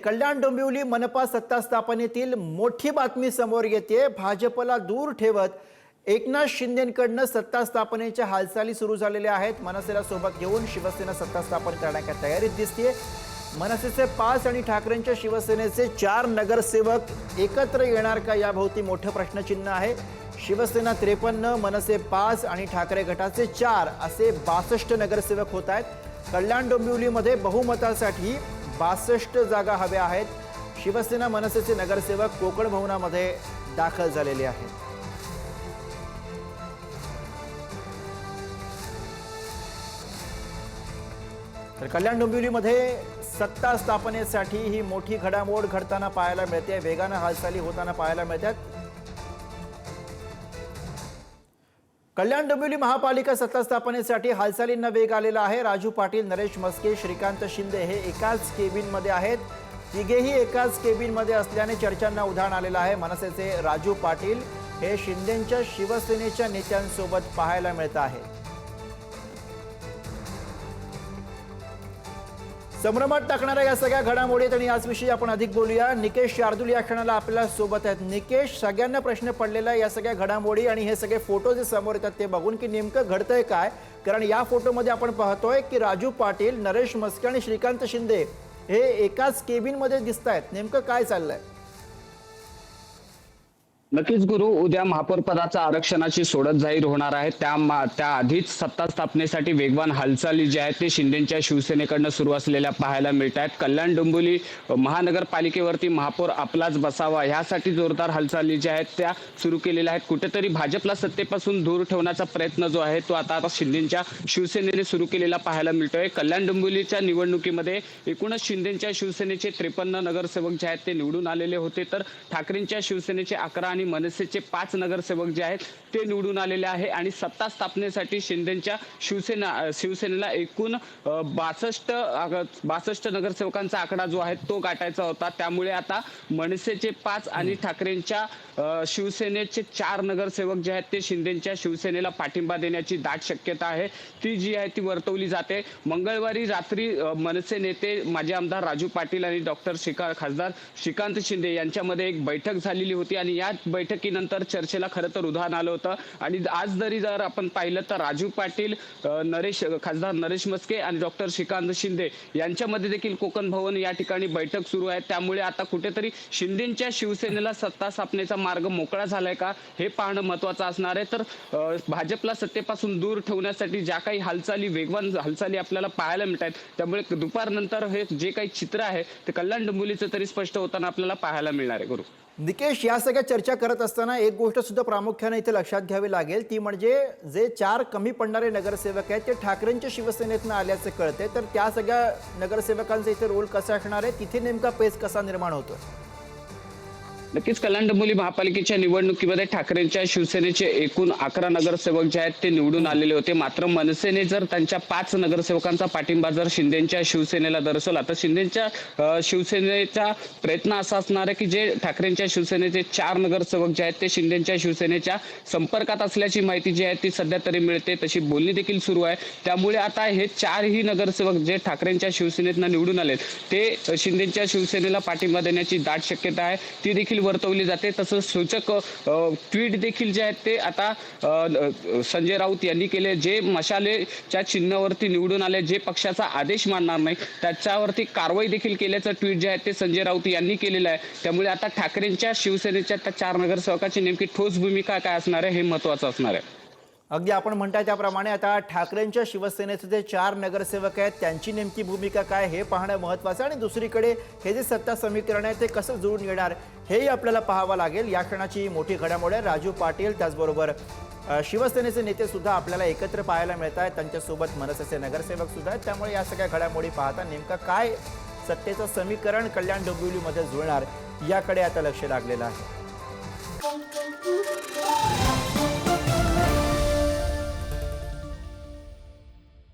कल्याण डोंबिवली मनपा सत्ता स्थापनेतील मोठी बातमी समोर येते। भाजपला दूर ठेवत एकनाथ शिंदेंकडून सत्ता स्थापनेच्या हालचाली सुरू झालेल्या आहेत। मनसेला सोबत घेऊन शिवसेना सत्ता स्थापन करण्याच्या तयारीत दिसते। मनसेचे 5 आणि ठाकरेंच्या शिवसेनेचे 4 नगरसेवक एकत्र येणार का याभोवती मोठं प्रश्नचिन्ह आहे। शिवसेना 53, मनसे 5 आणि ठाकरे गटाचे 4 असे 62 नगरसेवक होत आहेत। कल्याण डोंबिवलीमध्ये बहुमतासाठी 62 जागा हव्या आहेत। शिवसेना मनसेचे नगरसेवक कोकण भवनामध्ये दाखल झालेले आहेत। तर कल्याण डोंबिवलीमध्ये सत्ता स्थापनेसाठी ही मोठी घडामोड घडताना पाहायला मिळते। वेगाने हालचाली होताना पाहायला मिळतात। कल्याण डोंबिवली महापालिका सत्ता स्थापनेसाठी हालचालींना वेग आलेला आहे। राजू पाटील, नरेश मस्के, श्रीकांत शिंदे हे एकाच केबिनमध्ये आहेत। तिघेही एकाच केबिनमध्ये असल्याने चर्चांना उधाण आलेलं आहे। मनसेचे राजू पाटील हे शिंदेंच्या शिवसेनेच्या नेत्यांसोबत पाहायला मिळत आहे। संभ्रमात टाकणाऱ्या या सगळ्या घडामोडीत आणि याचविषयी आपण अधिक बोलूया। निकेश शार्दूल या क्षणाला आपल्या सोबत आहेत। निकेश, सगळ्यांना प्रश्न पडलेला या सगळ्या घडामोडी आणि हे सगळे फोटो जे समोर येतात ते बघून की नेमकं घडतंय काय, कारण या फोटोमध्ये आपण पाहतोय की राजू पाटील, नरेश मस्के आणि श्रीकांत शिंदे हे एकाच केबिनमध्ये दिसतायत। नेमकं काय चाललंय? नक्कीच गुरु, उद्या महापौर पदाचा आरक्षणाची सोडत जाहीर होणार आहे। त्या आधीच सत्ता स्थापनेसाठी वेगवान हालचाली जे आहेत ते शिंदेच्या शिवसेनेकडून सुरू असलेल्या पाहायला मिळत आहेत। कल्याण डोंबिवली महानगरपालिकेवरती महापौर आपलाच बसावा यासाठी जोरदार हालचाली ज्या आहेत त्या सुरू केलेल्या आहेत। कुठेतरी भाजपला सत्तेपासून दूर ठेवण्याचा प्रयत्न जो आहे तो आता शिंदेच्या शिवसेनेने सुरू केलेला पाहायला मिळतोय। कल्याण डोंबिवलीच्या निवडणुकीमध्ये एकूणच शिंदेच्या शिवसेनेचे 53 नगरसेवक जे आहेत ते निवडून आलेले होते, तर ठाकरेंच्या शिवसेनेचे 11 आणि मनसेचे 5 नगरसेवक जे आहेत ते निवडून आलेले आहे। आणि सत्ता स्थापनेसाठी शिंदेच्या शिवसेनेला एकूण 62 नगरसेवकांचा आकडा जो आहे तो गाठायचा होता। त्यामुळे आता मनसेचे 5 आणि ठाकरेंच्या शिवसेनेचे 4 नगरसेवक जे आहेत ते शिंदेच्या शिवसेनेला पाठिंबा देण्याची दाट शक्यता आहे, ती जी आहे ती वर्तवली जाते। मंगळवारी रात्री मनसे नेते माजी आमदार राजू पाटील आणि खासदार श्रीकांत शिंदे यांच्यामध्ये एक बैठक झालेली होती आणि या बैठकीनंतर चर्चेला खरं तर उधाण आलं होतं। आणि आज जर आपण पाहिलं तर राजू पाटील, खासदार नरेश मस्के आणि डॉक्टर श्रीकांत शिंदे यांच्यामध्ये देखील कोकण भवन या ठिकाणी बैठक सुरू आहे। त्यामुळे आता कुठेतरी शिंदेच्या शिवसेनेला सत्ता स्थापनेचा मार्ग मोकळा झालाय का हे पाहणं महत्त्वाचं असणार आहे। तर भाजपला सत्तेपासून दूर ठेवण्यासाठी ज्या काही वेगवान हालचाली आपल्याला पाहायला मिळत आहेत, त्यामुळे दुपारनंतर हे जे काही चित्र आहे ते कल्याण डोंबिवलीचं तरी स्पष्ट होताना आपल्याला पाहायला मिळणार आहे। गुरु निकेश, या सगळ्या चर्चा करत असताना एक गोष्ट सुद्धा प्रामुख्याने इथे लक्षात घ्यावी लागेल, ती म्हणजे जे 4 कमी पडणारे नगरसेवक आहेत ते ठाकरेंच्या शिवसेनेतून आल्याचे कळते। तर त्या सगळ्या नगरसेवकांचा इथे रोल कसा असणार आहे, तिथे नेमका पेच कसा निर्माण होतो? नक्कीच कल्याण डोंबिवली महापालिकेच्या निवडणुकीमध्ये ठाकरेंच्या शिवसेनेचे एकूण 11 नगरसेवक जे आहेत ते निवडून आलेले होते। मात्र मनसेने जर त्यांच्या 5 नगरसेवकांचा पाठिंबा जर शिंदेच्या शिवसेनेला दर्शवला तर शिंदेच्या शिवसेनेचा प्रयत्न असा असणार आहे की जे ठाकरेंच्या शिवसेनेचे 4 नगरसेवक जे आहेत ते शिंदेच्या शिवसेनेच्या संपर्कात असल्याची माहिती जी आहे ती सध्या तरी मिळते, तशी बोलणी देखील सुरू आहे। त्यामुळे आता हे 4ही नगरसेवक जे ठाकरेंच्या शिवसेनेतून निवडून आलेत ते शिंदेच्या शिवसेनेला पाठिंबा देण्याची दाट शक्यता आहे, ती देखील वर्तवली जाते। तसंच सूचक ट्विट देखील जे आहेत ते आता संजय राऊत यांनी केले, जे मशालेच्या चिन्हावरती निवडून आले, जे पक्षाचा आदेश मानणार नाही त्याच्यावरती कारवाई देखील केल्याचं ट्विट जे आहे ते संजय राऊत यांनी केलेलं आहे। त्यामुळे आता ठाकरेंच्या शिवसेनेच्या त्या 4 नगरसेवकाची नेमकी ठोस भूमिका काय असणार आहे हे महत्त्वाचं असणार आहे। अगदी आपण म्हणताय त्याप्रमाणे आता ठाकरेंच्या शिवसेनेचे जे 4 नगरसेवक आहेत त्यांची नेमकी भूमिका काय हे पाहणं महत्त्वाचं, आणि दुसरीकडे हे जे सत्ता समीकरण आहे ते कसं जुळून येणार हेही आपल्याला पाहावं लागेल। या क्षणाची मोठी घडामोड आहे। राजू पाटील त्याचबरोबर शिवसेनेचे नेते सुद्धा आपल्याला एकत्र पाहायला मिळत आहेत, त्यांच्यासोबत मनसेचे नगरसेवक सुद्धा आहेत। त्यामुळे या सगळ्या घडामोडी पाहता नेमका काय सत्तेचं समीकरण कल्याण डोंबिवलीमध्ये जुळणार याकडे आता लक्ष लागलेलं आहे।